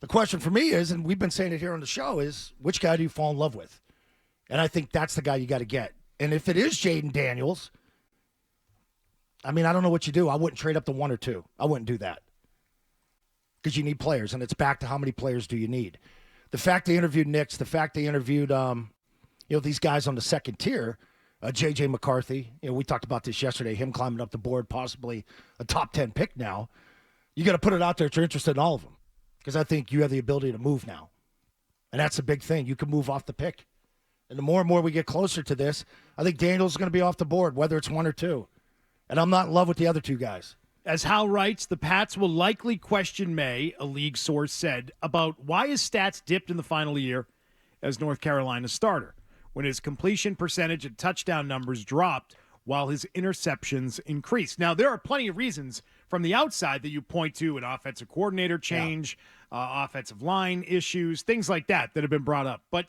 The question for me is, and we've been saying it here on the show, is which guy do you fall in love with? And I think that's the guy you got to get. And if it is Jayden Daniels, I mean, I don't know what you do. I wouldn't trade up to 1 or 2. I wouldn't do that because you need players, and it's back to how many players do you need. The fact they interviewed Knicks, the fact they interviewed these guys on the second tier, J.J. McCarthy, we talked about this yesterday, him climbing up the board, possibly a top 10 pick now. You got to put it out there that you're interested in all of them because I think you have the ability to move now. And that's a big thing. You can move off the pick. And the more and more we get closer to this, I think Daniels is going to be off the board, whether it's 1 or 2. And I'm not in love with the other 2 guys. As Hal writes, the Pats will likely question May, a league source said, about why his stats dipped in the final year as North Carolina's starter, when his completion percentage and touchdown numbers dropped while his interceptions increased. Now, there are plenty of reasons from the outside that you point to: an offensive coordinator change, offensive line issues, things like that have been brought up. But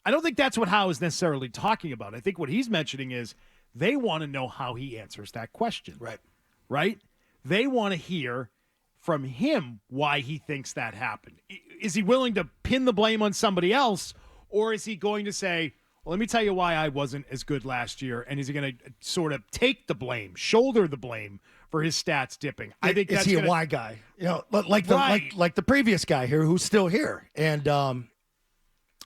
I don't think that's what Howe is necessarily talking about. I think what he's mentioning is they want to know how he answers that question. Right? They want to hear from him why he thinks that happened. Is he willing to pin the blame on somebody else, or is he going to say, well, let me tell you why I wasn't as good last year, and is he going to sort of take the blame, shoulder the blame for his stats dipping? I think is he a why guy? Like the previous guy here who's still here. And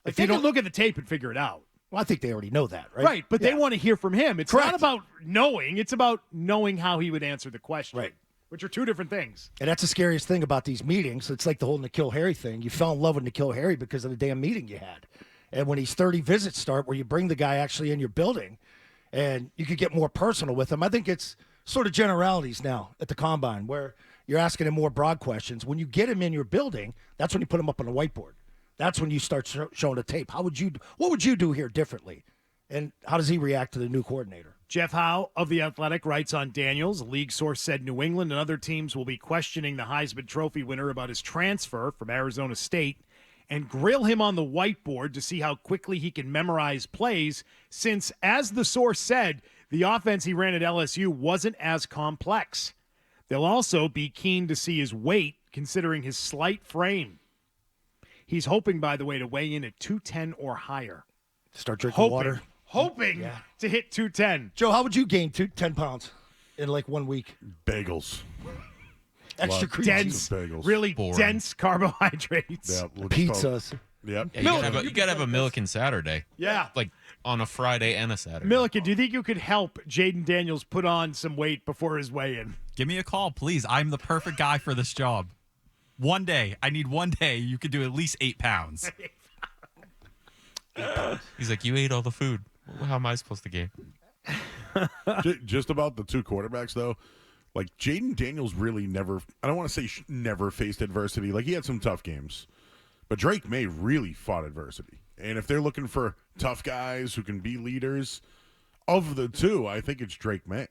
if you don't look at the tape and figure it out. Well, I think they already know that, right? Right, but they want to hear from him. It's Correct. not about knowing. It's about knowing how he would answer the question. Right. Which are 2 different things. And that's the scariest thing about these meetings. It's like the whole N'Keal Harry thing. You fell in love with N'Keal Harry because of the damn meeting you had. And when these 30 visits start where you bring the guy actually in your building and you could get more personal with him, I think it's sort of generalities now at the Combine where you're asking him more broad questions. When you get him in your building, that's when you put him up on the whiteboard. That's when you start showing the tape. What would you do here differently? And how does he react to the new coordinator? Jeff Howe of The Athletic writes on Daniels. A league source said New England and other teams will be questioning the Heisman Trophy winner about his transfer from Arizona State and grill him on the whiteboard to see how quickly he can memorize plays since, as the source said, the offense he ran at LSU wasn't as complex. They'll also be keen to see his weight, considering his slight frame. He's hoping, by the way, to weigh in at 210 or higher. Start drinking water. Hoping to hit 210. Joe, how would you gain 10 pounds in like 1 week? Bagels. Extra cream dense, bagels. really Boring. dense carbohydrates. Yeah, Pizzas. Yep. Yeah, you gotta have a Milliken Saturday. Yeah. Like on a Friday and a Saturday. Milliken, do you think you could help Jayden Daniels put on some weight before his weigh-in? Give me a call, please. I'm the perfect guy for this job. One day. I need 1 day. You could do at least 8 pounds. He's like, you ate all the food. How am I supposed to gain? Just about the 2 quarterbacks, though. Like, Jayden Daniels really never, I don't want to say never faced adversity. Like, he had some tough games. But Drake May really fought adversity. And if they're looking for tough guys who can be leaders, of the 2, I think it's Drake May.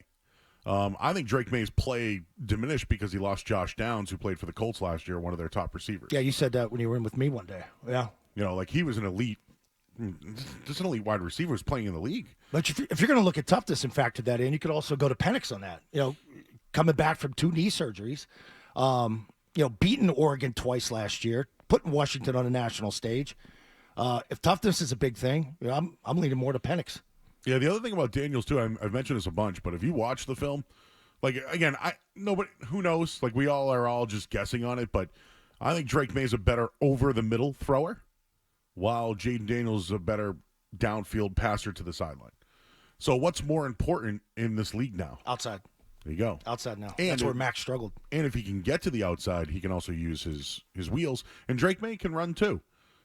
I think Drake May's play diminished because he lost Josh Downs, who played for the Colts last year, one of their top receivers. Yeah, you said that when you were in with me one day. Yeah. Like he was an elite, just an elite wide receiver who's playing in the league. But if you're going to look at toughness and factor that in, you could also go to Penix on that. Coming back from 2 knee surgeries, beating Oregon twice last year, putting Washington on a national stage. If toughness is a big thing, I'm leaning more to Penix. Yeah, the other thing about Daniels, too, I've mentioned this a bunch, but if you watch the film, like, again, nobody, who knows? Like, we all are just guessing on it, but I think Drake May is a better over-the-middle thrower, while Jayden Daniels is a better downfield passer to the sideline. So what's more important in this league now? Outside. There you go. Outside now. And that's where Max struggled. And if he can get to the outside, he can also use his wheels. And Drake May can run, too.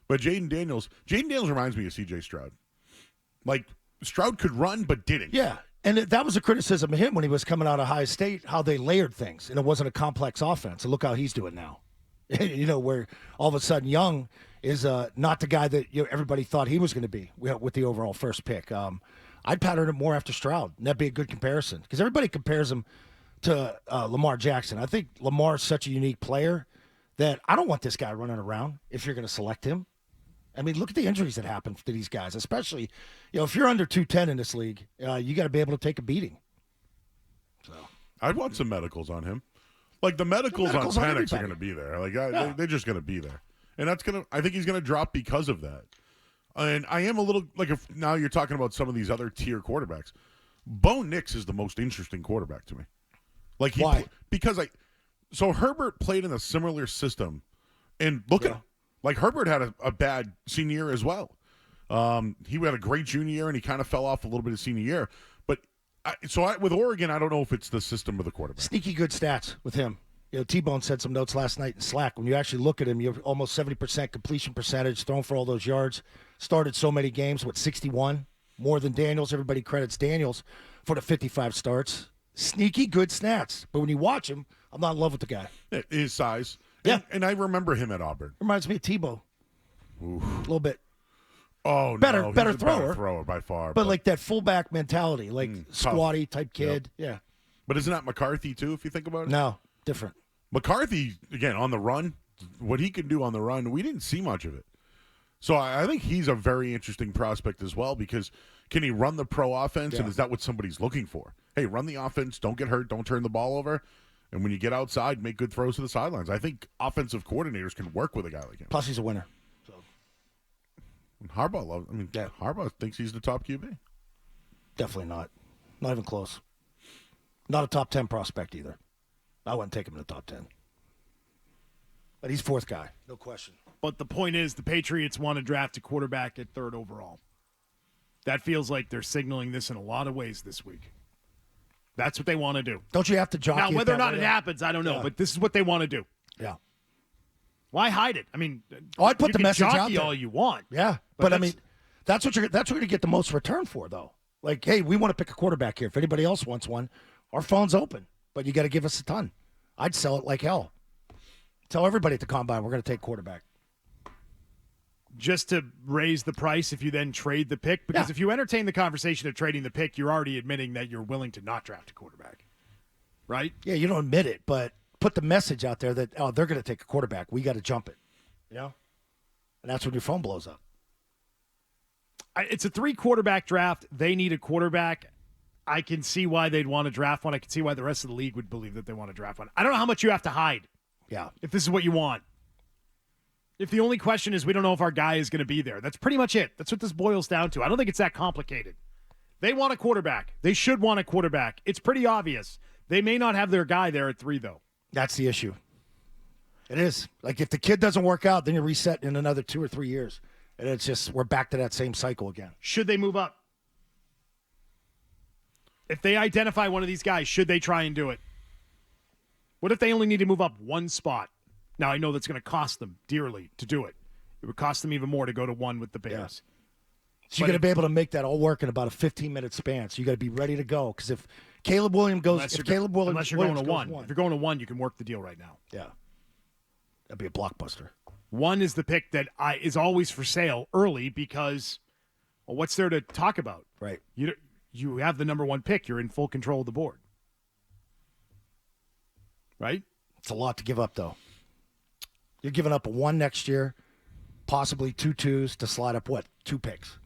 But Jayden Daniels reminds me of C.J. Stroud. Like, Stroud could run, but didn't. Yeah, and that was a criticism of him when he was coming out of Ohio State, how they layered things, and it wasn't a complex offense. And look how he's doing now. Where all of a sudden Young is not the guy that everybody thought he was going to be with the overall first pick. I'd pattern it more after Stroud, and that'd be a good comparison because everybody compares him to Lamar Jackson. I think Lamar's such a unique player that I don't want this guy running around if you're going to select him. I mean, look at the injuries that happen to these guys, especially, if you're under 210 in this league, you got to be able to take a beating. So I'd want some medicals on him. Like the medicals on medicals on Penix are everybody. going to be there. Like Yeah. they're just going to be there, and that's going to. I think he's going to drop because of that. And I am a little like if now you're talking about some of these other tier quarterbacks. Bo Nix is the most interesting quarterback to me. Like Why? Because so Herbert played in a similar system, and look at him. Like Herbert had a bad senior year as well. He had a great junior year, and he kind of fell off a little bit of senior year. But with Oregon, I don't know if it's the system of the quarterback. Sneaky good stats with him. You know, T-Bone said some notes last night in Slack. When you actually look at him, you're almost 70% completion percentage, thrown for all those yards. Started so many games, 61? More than Daniels. Everybody credits Daniels for the 55 starts. Sneaky good stats. But when you watch him, I'm not in love with the guy. His size. Yeah. And I remember him at Auburn. Reminds me of Tebow. A little bit. Oh, Better- no. better He's a thrower. better thrower by far. But like that fullback mentality, like tough. squatty type kid. Yeah. But isn't that McCarthy, too, if you think about it? No, different. McCarthy, again, on the run, what he can do on the run, we didn't see much of it. So I think he's a very interesting prospect as well because can he run the pro offense, and Yeah. is that what somebody's looking for? Hey, run the offense, don't get hurt, don't turn the ball over, and when you get outside, make good throws to the sidelines. I think offensive coordinators can work with a guy like him. Plus, he's a winner. And Harbaugh loves. I mean, Yeah. Harbaugh thinks he's the top QB. Definitely not. Not even close. Not a top 10 prospect either. I wouldn't take him in the top 10. But he's fourth guy, no question. But the point is, the Patriots want to draft a quarterback at 3rd overall. That feels like they're signaling this in a lot of ways this week. That's what they want to do. Don't you have to jockey Now, it whether or that not way it out? happens, I don't know. Yeah. But this is what they want to do. Yeah. Why hide it? I mean, Oh, I'd put you the can message out jockey there. all you want. Yeah. But I mean, that's what you're going to get the most return for, though. Like, hey, we want to pick a quarterback here. If anybody else wants one, our phone's open. But you got to give us a ton. I'd sell it like hell. Tell everybody at the combine we're going to take quarterback. Just to raise the price if you then trade the pick. Because Yeah. if you entertain the conversation of trading the pick, you're already admitting that you're willing to not draft a quarterback. Right? Yeah, you don't admit it, but put the message out there that, oh, they're going to take a quarterback. We got to jump it. You know? And that's when your phone blows up. It's a 3-quarterback draft. They need a quarterback. I can see why they'd want to draft one. I can see why the rest of the league would believe that they want to draft one. I don't know how much you have to hide Yeah. if this is what you want. If the only question is we don't know if our guy is going to be there, that's pretty much it. That's what this boils down to. I don't think it's that complicated. They want a quarterback. They should want a quarterback. It's pretty obvious. They may not have their guy there at 3, though. That's the issue. It is. Like, if the kid doesn't work out, then you're reset in another 2 or 3 years. And it's just, we're back to that same cycle again. Should they move up? If they identify one of these guys, should they try and do it? What if they only need to move up 1 spot? Now, I know that's going to cost them dearly to do it. It would cost them even more to go to 1 with the Bears. So you're going to be able to make that all work in about a 15-minute span. So you got to be ready to go. Because if Caleb Williams goes, Unless Caleb Williams, unless you're going to Williams 1. goes If you're going to 1, you can work the deal right now. yeah, that'd be a blockbuster. 1 is the pick that is always for sale early because, well, what's there to talk about? Right. You have the number 1 pick. You're in full control of the board. Right? It's a lot to give up, though. You're giving up a 1 next year, possibly 2 2s to slide up, 2 picks.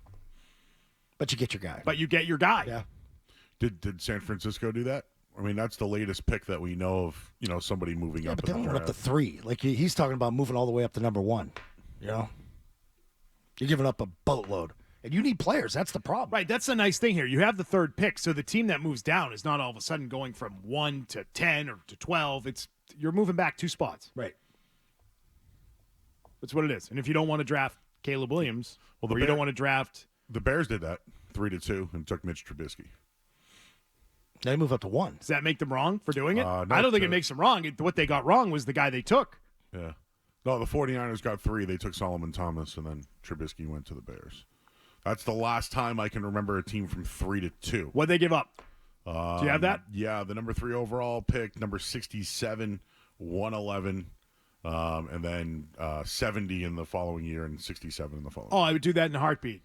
But you get your guy. But you get your guy. Yeah. Did San Francisco do that? I mean, that's the latest pick that we know of, somebody moving Yeah, up but they in only the went up to draft. 3. Like, he's talking about moving all the way up to number 1. You know? You're giving up a boatload. And you need players. That's the problem. Right, that's the nice thing here. You have the 3rd pick, so the team that moves down is not all of a sudden going from 1 to 10 or to 12. You're moving back 2 spots. Right. That's what it is. And if you don't want to draft Caleb Williams, Well, the or you Bear- don't want to draft, The Bears did that 3-2 and took Mitch Trubisky. They move up to 1. does that make them wrong for doing it? No, I don't think it to- makes them wrong. What they got wrong was the guy they took. Yeah. No, the 49ers got 3. They took Solomon Thomas, and then Trubisky went to the Bears. That's the last time I can remember a team from 3-2. What'd they give up? Do you have that? Yeah, the number 3 overall pick, number 67, 111, and then 70 in the following year and 67 in the following. Oh, I would do that in a heartbeat.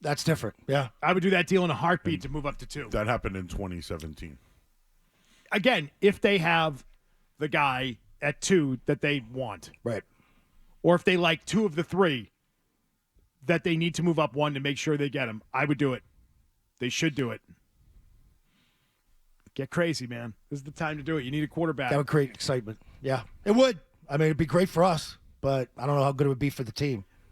That's different. Yeah. I would do that deal in a heartbeat to move up to 2. That happened in 2017. Again, if they have the guy at 2 that they want, Right. or if they like 2 of the 3 that they need to move up 1 to make sure they get him, I would do it. They should do it. Get crazy, man. This is the time to do it. You need a quarterback. That would create excitement. Yeah, it would. I mean, it'd be great for us, but I don't know how good it would be for the team.